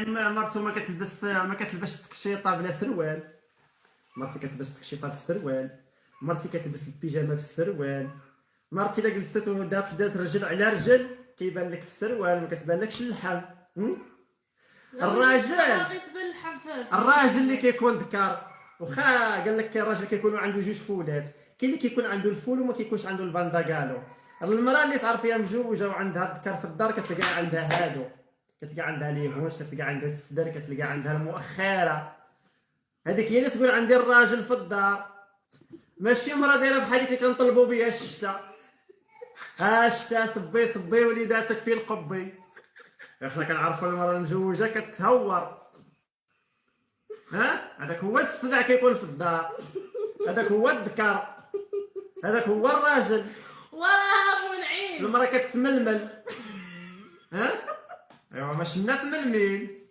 مرتو ما كتلبسش التكشيطه بلا سروال، مرتي كتلبس التكشيطه بالسروال، مرتي كتلبس البيجامه بالسروال، مرتي الا جلست ودات رجل على رجل كيبان لك السروال ما كتبان لكش اللحم. الراجل اللي كيكون ذكر واخا قال لك الراجل كيكون عنده جوج فولات، كاين اللي كيكون عنده الفول وما كيكونش عنده الفانداكالو. المراه اللي تعرفيها مجوجه وعندها الذكر في الدار كتلقى عندها هادو، كتلقى عندها ليهوش، كتلقى عندها السدر، كتلقى عندها المؤخره. هذيك هي اللي تقول عندي الراجل في الدار، ماشي مرا دايره بحال اللي كنطلبوا بها الشتا. الشتا صبي صبي وليداتك في القبي. احنا كنعرفوا المراه المجوجه كتهور. هذاك هو السبع كيكون في الدار، هذاك هو الذكر، هذاك هو الراجل. واه منعم المراه كتململ. ايوا ماشي الناس ملمين.